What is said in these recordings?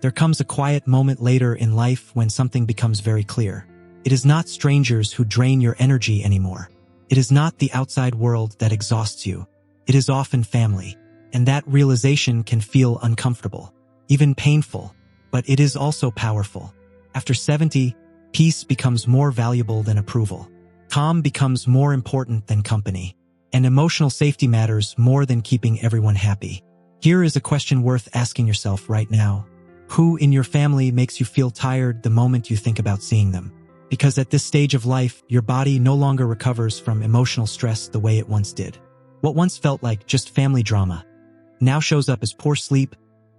There comes a quiet moment later in life when something becomes very clear. It is not strangers who drain your energy anymore. It is not the outside world that exhausts you. It is often family. And that realization can feel uncomfortable, even painful, but it is also powerful. After 70, peace becomes more valuable than approval. Calm becomes more important than company. And emotional safety matters more than keeping everyone happy. Here is a question worth asking yourself right now. Who in your family makes you feel tired the moment you think about seeing them? Because at this stage of life, your body no longer recovers from emotional stress the way it once did. What once felt like just family drama now shows up as poor sleep,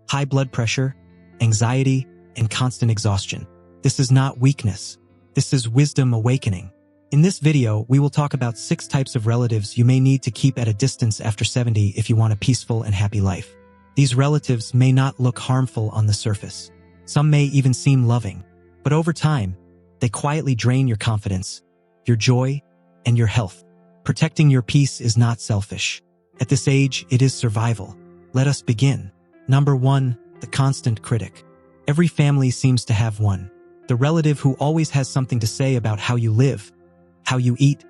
high blood pressure, anxiety, and constant exhaustion. This is not weakness. This is wisdom awakening. In this video, we will talk about 6 types of relatives you may need to keep at a distance after 70 if you want a peaceful and happy life. These relatives may not look harmful on the surface. Some may even seem loving. But over time, they quietly drain your confidence, your joy, and your health. Protecting your peace is not selfish. At this age, it is survival. Let us begin. Number 1, the constant critic. Every family seems to have one. The relative who always has something to say about how you live, how you eat,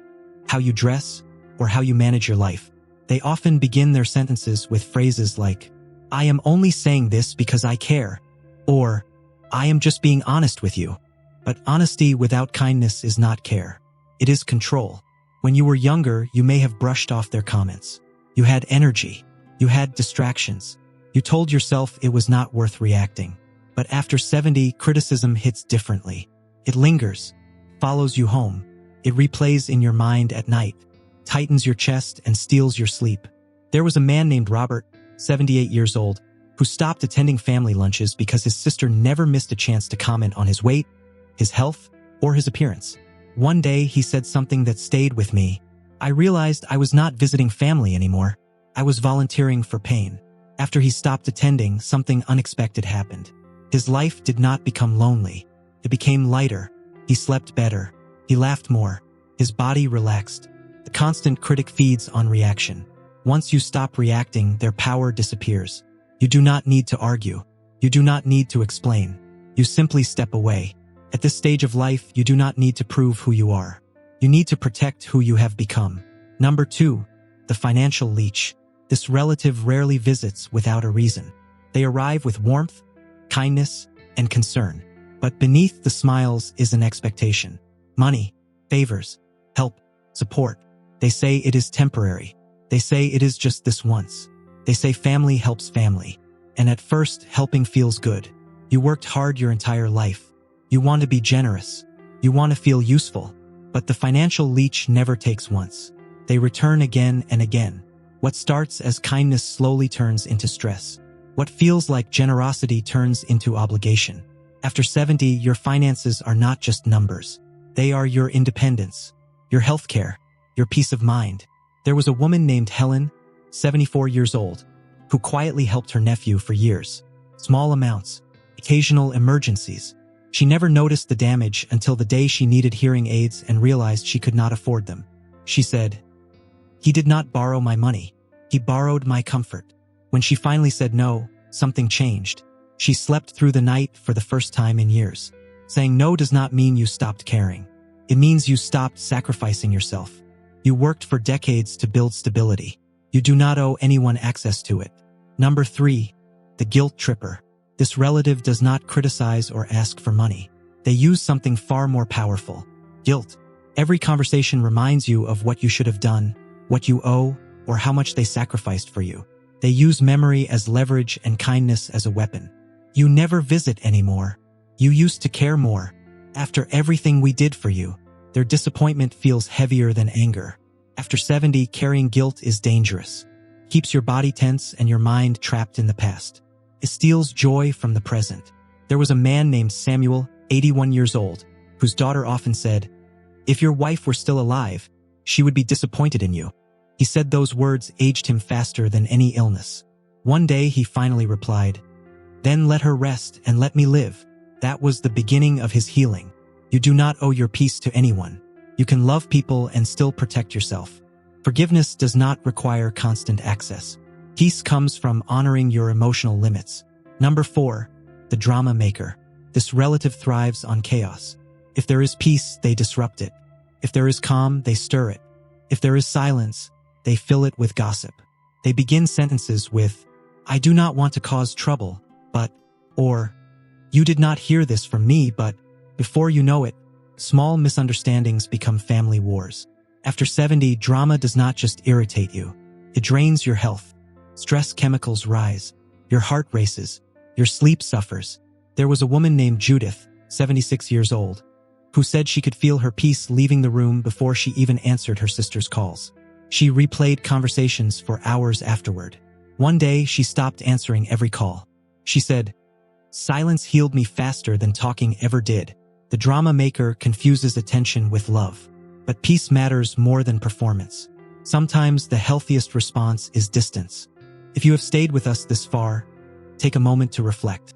how you dress, or how you manage your life. They often begin their sentences with phrases like, "I am only saying this because I care," or "I am just being honest with you." But honesty without kindness is not care. It is control. When you were younger, you may have brushed off their comments. You had energy. You had distractions. You told yourself it was not worth reacting. But after 70, criticism hits differently. It lingers, follows you home. It replays in your mind at night, tightens your chest and steals your sleep. There was a man named Robert, 78 years old, who stopped attending family lunches because his sister never missed a chance to comment on his weight, his health, or his appearance. One day, he said something that stayed with me. "I realized I was not visiting family anymore. I was volunteering for pain." After he stopped attending, something unexpected happened. His life did not become lonely. It became lighter. He slept better. He laughed more. His body relaxed. The constant critic feeds on reaction. Once you stop reacting, their power disappears. You do not need to argue. You do not need to explain. You simply step away. At this stage of life, you do not need to prove who you are. You need to protect who you have become. Number 2, the financial leech. This relative rarely visits without a reason. They arrive with warmth, kindness, and concern. But beneath the smiles is an expectation. Money, favors, help, support. They say it is temporary. They say it is just this once. They say family helps family. And at first, helping feels good. You worked hard your entire life. You want to be generous. You want to feel useful. But the financial leech never takes once. They return again and again. What starts as kindness slowly turns into stress. What feels like generosity turns into obligation. After 70, your finances are not just numbers. They are your independence, your healthcare, your peace of mind. There was a woman named Helen, 74 years old, who quietly helped her nephew for years. Small amounts, occasional emergencies. She never noticed the damage until the day she needed hearing aids and realized she could not afford them. She said, "He did not borrow my money. He borrowed my comfort." When she finally said no, something changed. She slept through the night for the first time in years. Saying no does not mean you stopped caring. It means you stopped sacrificing yourself. You worked for decades to build stability. You do not owe anyone access to it. Number 3, the guilt tripper. This relative does not criticize or ask for money. They use something far more powerful: guilt. Every conversation reminds you of what you should have done, what you owe, or how much they sacrificed for you. They use memory as leverage and kindness as a weapon. You never visit anymore. You used to care more. After everything we did for you, their disappointment feels heavier than anger. After 70, carrying guilt is dangerous. Keeps your body tense and your mind trapped in the past. It steals joy from the present. There was a man named Samuel, 81 years old, whose daughter often said, "If your wife were still alive, she would be disappointed in you." He said those words aged him faster than any illness. One day he finally replied, "Then let her rest and let me live." That was the beginning of his healing. You do not owe your peace to anyone. You can love people and still protect yourself. Forgiveness does not require constant access. Peace comes from honoring your emotional limits. Number 4, the drama maker. This relative thrives on chaos. If there is peace, they disrupt it. If there is calm, they stir it. If there is silence, they fill it with gossip. They begin sentences with, "I do not want to cause trouble, but," or, "You did not hear this from me, but," before you know it, small misunderstandings become family wars. After 70, drama does not just irritate you. It drains your health. Stress chemicals rise. Your heart races. Your sleep suffers. There was a woman named Judith, 76 years old, who said she could feel her peace leaving the room before she even answered her sister's calls. She replayed conversations for hours afterward. One day, she stopped answering every call. She said, "Silence healed me faster than talking ever did." The drama maker confuses attention with love. But peace matters more than performance. Sometimes the healthiest response is distance. If you have stayed with us this far, take a moment to reflect.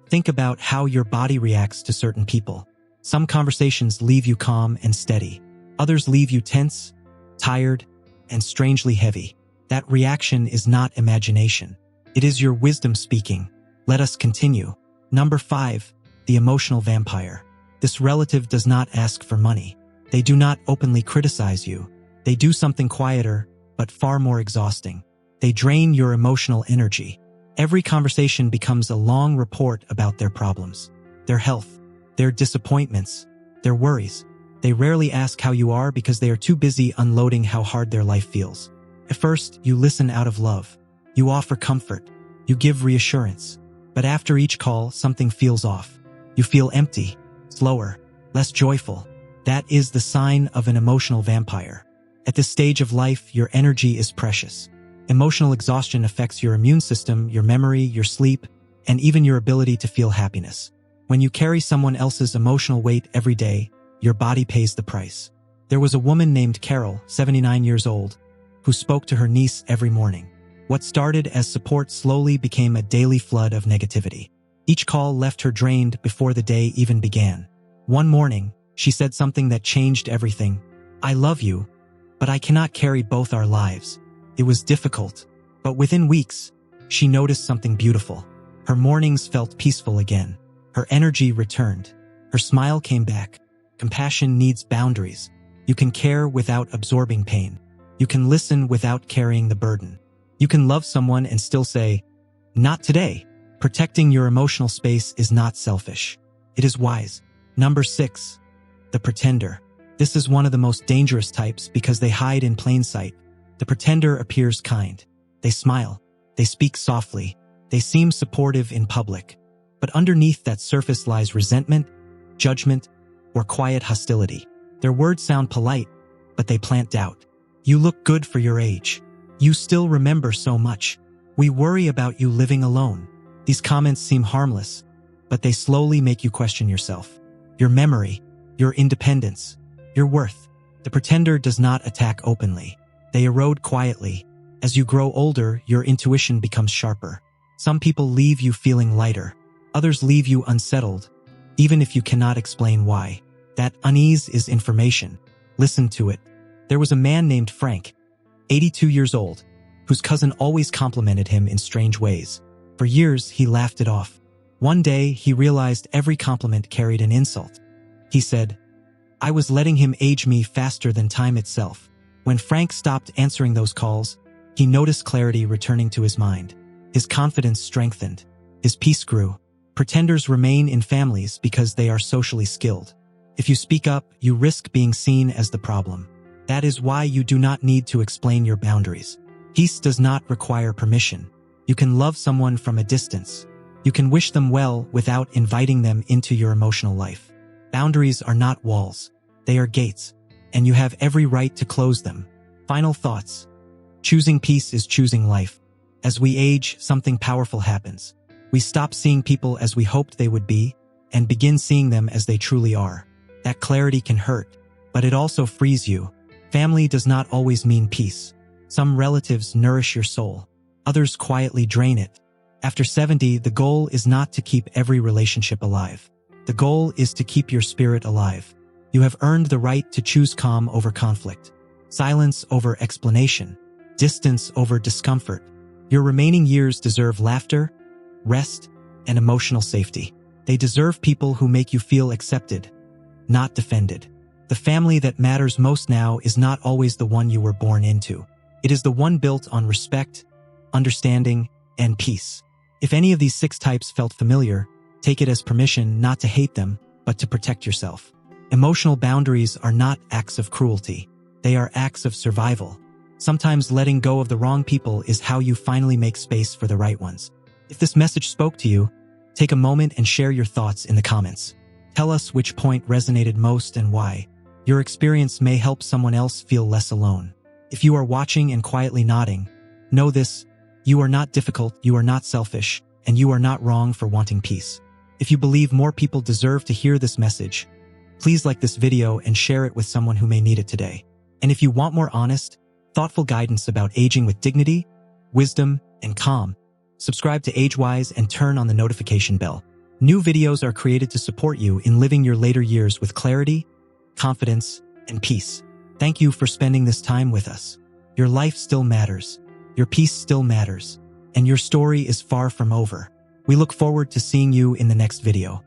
Think about how your body reacts to certain people. Some conversations leave you calm and steady. Others leave you tense, tired, and strangely heavy. That reaction is not imagination. It is your wisdom speaking. Let us continue. Number 5, the emotional vampire. This relative does not ask for money. They do not openly criticize you. They do something quieter, but far more exhausting. They drain your emotional energy. Every conversation becomes a long report about their problems, their health, their disappointments, their worries. They rarely ask how you are because they are too busy unloading how hard their life feels. At first, you listen out of love. You offer comfort. You give reassurance. But after each call, something feels off. You feel empty, slower, less joyful. That is the sign of an emotional vampire. At this stage of life, your energy is precious. Emotional exhaustion affects your immune system, your memory, your sleep, and even your ability to feel happiness. When you carry someone else's emotional weight every day, your body pays the price. There was a woman named Carol, 79 years old, who spoke to her niece every morning. What started as support slowly became a daily flood of negativity. Each call left her drained before the day even began. One morning, she said something that changed everything. "I love you, but I cannot carry both our lives." It was difficult, but within weeks, she noticed something beautiful. Her mornings felt peaceful again. Her energy returned. Her smile came back. Compassion needs boundaries. You can care without absorbing pain. You can listen without carrying the burden. You can love someone and still say, "Not today." Protecting your emotional space is not selfish. It is wise. Number 6, the pretender. This is one of the most dangerous types because they hide in plain sight. The pretender appears kind. They smile. They speak softly. They seem supportive in public. But underneath that surface lies resentment, judgment, or quiet hostility. Their words sound polite, but they plant doubt. "You look good for your age. You still remember so much. We worry about you living alone." These comments seem harmless, but they slowly make you question yourself, your memory, your independence, your worth. The pretender does not attack openly. They erode quietly. As you grow older, your intuition becomes sharper. Some people leave you feeling lighter. Others leave you unsettled, even if you cannot explain why. That unease is information. Listen to it. There was a man named Frank, 82 years old, whose cousin always complimented him in strange ways. For years, he laughed it off. One day, he realized every compliment carried an insult. He said, "I was letting him age me faster than time itself." When Frank stopped answering those calls, he noticed clarity returning to his mind. His confidence strengthened. His peace grew. Pretenders remain in families because they are socially skilled. If you speak up, you risk being seen as the problem. That is why you do not need to explain your boundaries. Peace does not require permission. You can love someone from a distance. You can wish them well without inviting them into your emotional life. Boundaries are not walls. They are gates, and you have every right to close them. Final thoughts. Choosing peace is choosing life. As we age, something powerful happens. We stop seeing people as we hoped they would be, and begin seeing them as they truly are. That clarity can hurt, but it also frees you. Family does not always mean peace. Some relatives nourish your soul. Others quietly drain it. After 70, the goal is not to keep every relationship alive. The goal is to keep your spirit alive. You have earned the right to choose calm over conflict, silence over explanation, distance over discomfort. Your remaining years deserve laughter, rest, and emotional safety. They deserve people who make you feel accepted, not defended. The family that matters most now is not always the one you were born into. It is the one built on respect, understanding, and peace. If any of these 6 types felt familiar, take it as permission not to hate them, but to protect yourself. Emotional boundaries are not acts of cruelty. They are acts of survival. Sometimes letting go of the wrong people is how you finally make space for the right ones. If this message spoke to you, take a moment and share your thoughts in the comments. Tell us which point resonated most and why. Your experience may help someone else feel less alone. If you are watching and quietly nodding, know this: you are not difficult, you are not selfish, and you are not wrong for wanting peace. If you believe more people deserve to hear this message, please like this video and share it with someone who may need it today. And if you want more honest, thoughtful guidance about aging with dignity, wisdom, and calm, subscribe to AgeWise and turn on the notification bell. New videos are created to support you in living your later years with clarity, confidence, and peace. Thank you for spending this time with us. Your life still matters, your peace still matters, and your story is far from over. We look forward to seeing you in the next video.